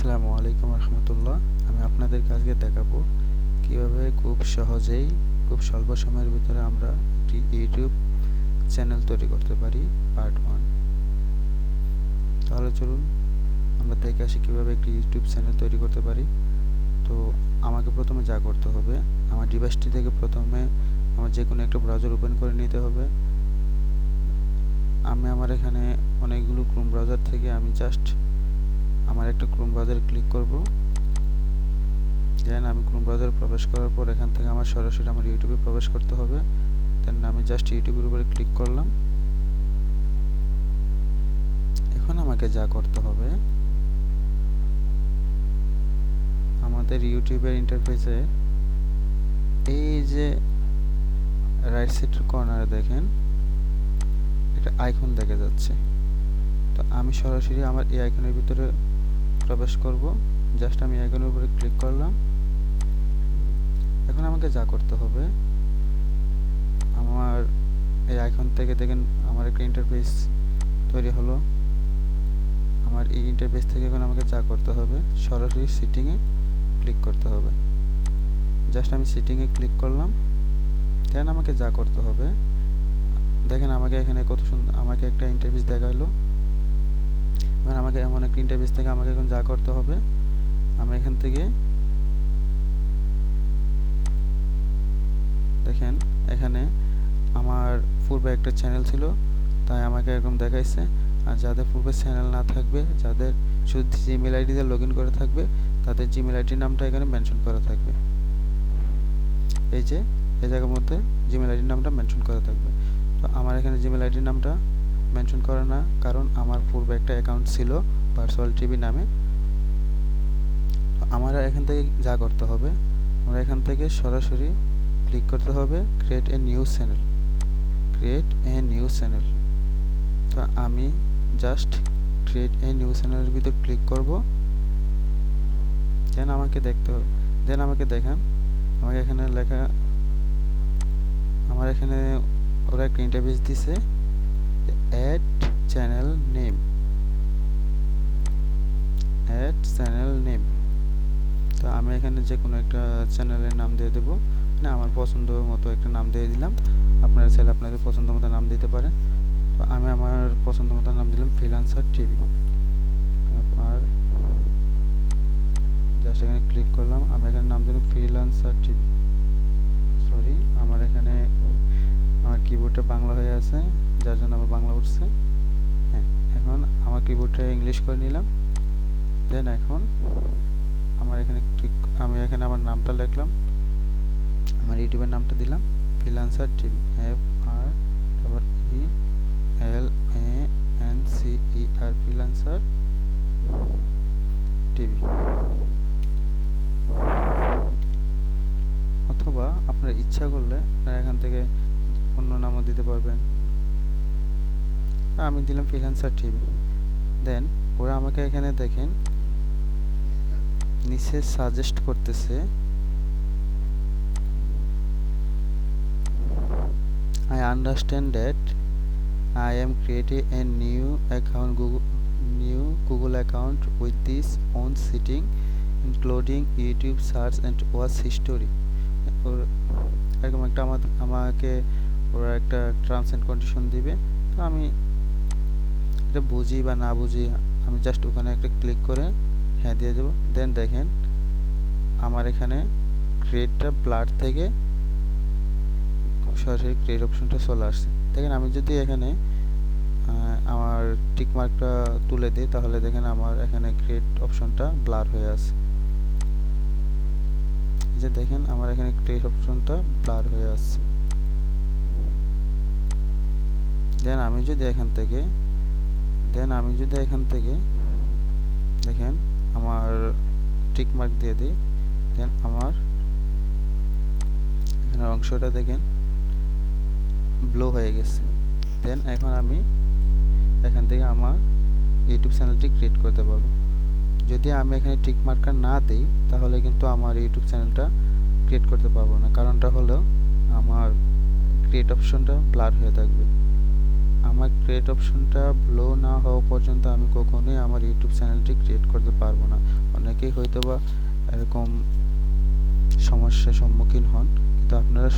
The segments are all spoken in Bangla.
আসসালামু আলাইকুম রহমতুল্লাহ। আমি আপনাদেরকে আজকে দেখাবো কিভাবে খুব সহজেই খুব স্বল্প সময়ের ভিতরে আমরা একটি ইউটিউব চ্যানেল তৈরি করতে পারি পার্ট 1। তাহলে চলুন আমরা দেখে আসি কিভাবে একটি ইউটিউব চ্যানেল তৈরি করতে পারি। তো আমাকে প্রথমে যা করতে হবে, আমার ডিভাইসটি থেকে প্রথমে আমার যে কোনো একটা ব্রাউজার ওপেন করে নিতে হবে। আমি আমার এখানে অনেকগুলো ক্রোম ব্রাউজার থেকে আমি জাস্ট আমার একটা ক্রোম ব্রাউজারে ক্লিক করব। দেন আমি ক্রোম ব্রাউজারে প্রবেশ করার পর এখান থেকে আমার সরাসরি আমার ইউটিউবে প্রবেশ করতে হবে। দেন আমি জাস্ট ইউটিউবের উপরে ক্লিক করলাম। এখন আমাকে যা করতে হবে, আমাদের ইউটিউবের ইন্টারফেসে এই যে রাইট সাইডের কর্নারে দেখেন একটা আইকন দেখা যাচ্ছে। তো আমি সরাসরি আমার এই আইকনের ভিতরে প্রবেশ করব। জাস্ট আমি আইকনের উপরে ক্লিক করলাম। এখন আমাকে যা করতে হবে, আমার এই আইকন থেকে দেখেন আমার একটা ইন্টারফেস তৈরি হলো। আমার এই ইন্টারফেস থেকে এখন আমাকে যা করতে হবে, সরাসরি সেটিংয়ে ক্লিক করতে হবে। জাস্ট আমি সেটিংয়ে ক্লিক করলাম। দেন আমাকে যা করতে হবে, দেখেন আমাকে এখানে কত সুন্দর আমাকে একটা ইন্টারফেস দেখাইলো। এখন আমাকে এমন একটা ইন্টারফেস থেকে আমাকে এখন যা করতে হবে, আমি এখান থেকে দেখেন এখানে আমার পূর্বে একটা চ্যানেল ছিল, তাই আমাকে এরকম দেখাইছে। আর যাদের পূর্বে চ্যানেল না থাকবে, যাদের শুধু জিমেল আইডি দিয়ে লগ ইন করে থাকবে, তাদের জিমেল আইডির নামটা এখানে মেনশন করা থাকবে। এই যে এই জায়গার মধ্যে জিমেল আইডির নামটা মেনশন করা থাকবে। তো আমার এখানে জিমেল আইডির নামটা মেনশন করা না, কারণ আমার পূর্বে একটা অ্যাকাউন্ট ছিল পার্সোনাল টিভি নামে। তো আমার এখান থেকে যা করতে হবে, আমরা এখান থেকে সরাসরি ক্লিক করতে হবে create a new channel. Create a new channel. তো আমি জাস্ট ক্রিয়েট এ নিউ চ্যানেলের ভিতর ক্লিক করব। দেন আমাকে দেখতে হবে, দেন আমাকে দেখান আমাকে এখানে লেখা, আমার এখানে ওরা একটা ইন্টারফেস দিছে add channel name. Add channel name. তো আমি এখানে যে কোনো একটা চ্যানেলের নাম দিয়ে দেবো, মানে আমার পছন্দ মতো একটা নাম দিয়ে দিলাম। আপনারা চাইলে আপনাদের পছন্দ মতো নাম দিতে পারেন। তো আমি আমার পছন্দ মতো নাম দিলাম ফ্রিল্যান্সার টিভি। আর জাস্ট এখানে ক্লিক করলাম, আমি এখানে নাম দিলাম ফ্রিল্যান্সার টিভি। সরি, আমার এখানে আমার কিবোর্ডটা বাংলা হয়ে আছে, যার জন্য আমার বাংলা উঠছে। হ্যাঁ, এখন আমার কিবোর্ডটা ইংলিশ করে নিলাম। দেন এখন আমার এখানে আমি এখানে আমার নামটা লিখলাম, আমার ইউটিউবের নামটা দিলাম freelancer TV. FREELANCER freelancer TV. অথবা আপনার ইচ্ছা করলে আপনারা এখান থেকে অন্য নামও দিতে পারবেন। আমি দিলাম ফ্রিল্যান্সার টিভি। দেন ওরা আমাকে এখানে দেখেন নিচে সাজেস্ট করতেছে, I understand that I am creating a new Google account with this own setting including YouTube search and watch history. এরকম একটা আমাকে ওরা একটা টার্মস এন্ড কন্ডিশন দিবে। তো আমি এটা বুঝি বা না বুঝি, আমি জাস্ট ওখানে একটা ক্লিক করে হ্যাঁ দিয়ে দেবো। দেন দেখেন আমার এখানে ক্রিয়েটটা ব্লার থেকে সরাসরি ক্রিয়েট অপশনটা চলে আসছে। দেখেন আমি যদি এখানে আমার টিক মার্কটা তুলে দিই, তাহলে দেখেন আমার এখানে ক্রিয়েট অপশনটা ব্লার হয়ে আছে। এই যে দেখেন আমার এখানে ক্রিয়েট অপশনটা ব্লার হয়ে আছে। দেন আমি যদি এখান থেকে দেখেন আমার টিক মার্ক দিয়ে দিই, দেন আমার এখানে অংশটা দেখেন ব্লো হয়ে গেছে। দেন এখন আমি এখান থেকে আমার ইউটিউব চ্যানেলটি ক্রিয়েট করতে পারবো। যদি আমি এখানে টিক মার্কার না দিই, তাহলে কিন্তু আমার ইউটিউব চ্যানেলটা ক্রিয়েট করতে পারবো না। কারণটা হলো আমার ক্রিয়েট অপশনটা ব্লার হয়ে থাকবে। আমার ক্রিয়েট অপশনটা ব্লো না হওয়া পর্যন্ত আমি কখনোই আমার ইউটিউব চ্যানেলটি ক্রিয়েট করতে পারবো না। অনেকেই হয়তোবা এরকম সমস্যার সম্মুখীন হন, কিন্তু আপনারা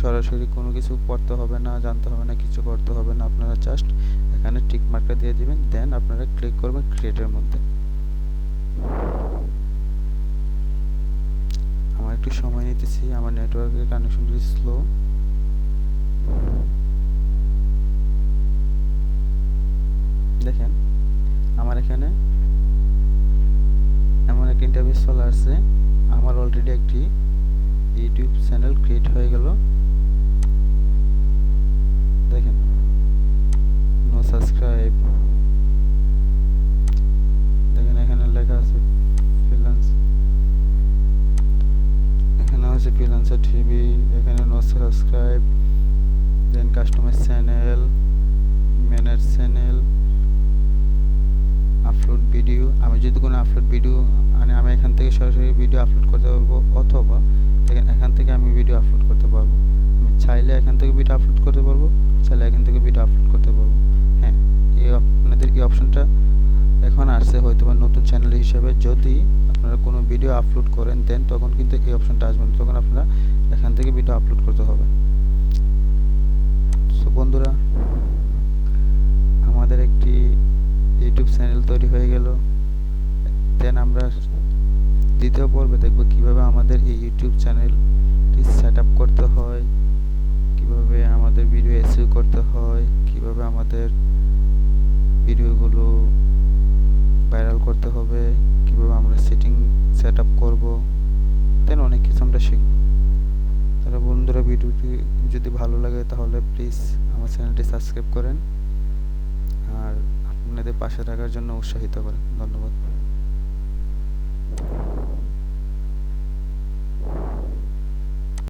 সরাসরি কোনো কিছু পড়তে হবে না, জানতে হবে না, কিছু করতে হবে না। আপনারা জাস্ট এখানে টিক মার্কটা দিয়ে দিবেন, দেন আপনারা ক্লিক করবেন ক্রিয়েটের মধ্যে। আমার একটু সময় নিতেছি, আমার নেটওয়ার্কের কানেকশনটি স্লো। দেখেন আমার এখানে এমন একটা ইন্টারফেস চলে আসছে। আমার অলরেডি একটি ইউটিউব চ্যানেল ক্রিয়েট হয়ে গেল। দেখেন নো সাবস্ক্রাইব, দেখেন এখানে লেখা আছে ফ্রিল্যান্স, এখানে আছে ফ্রিল্যান্সার টিভি, এখানে no subscribe, then customise channel, manage channel, upload video. আমি যদি কোনো আপলোড ভিডিও আমি এখান থেকে সরাসরি ভিডিও আপলোড করতে পারবো, অথবা দেখেন এখান থেকে আমি ভিডিও আপলোড করতে পারবো। আমি চাইলে এখান থেকে ভিডিও আপলোড করতে পারবো, চাইলে এখান থেকে ভিডিও আপলোড করতে পারবো। হ্যাঁ, আপনাদের এই অপশনটা এখন আসছে হয়তোবা নতুন চ্যানেল হিসেবে। যদি আপনারা কোনো ভিডিও আপলোড করেন দেন তখন কিন্তু এই অপশনটা আসবে না, তখন আপনারা এখান থেকে ভিডিও আপলোড করতে হবে। সো বন্ধুরা, আমাদের একটি ইউটিউব চ্যানেল তৈরি হয়ে গেল। দেন আমরা দ্বিতীয় পর্বে দেখব কিভাবে আমাদের এই ইউটিউব চ্যানেলটি সেট আপ করতে হয়, কিভাবে আমাদের ভিডিও এসইও করতে হয়, কিভাবে আমাদের ভিডিওগুলো ভাইরাল করতে হবে, কিভাবে আমরা সেটিং সেট আপ করবো, দেন অনেক কিছু আমরা শিখব। তাহলে বন্ধুরা, ভিডিওটি যদি ভালো লাগে তাহলে প্লিজ আমার চ্যানেলটি সাবস্ক্রাইব করেন আর আপনাদের পাশে থাকার জন্য উৎসাহিত করেন। ধন্যবাদ।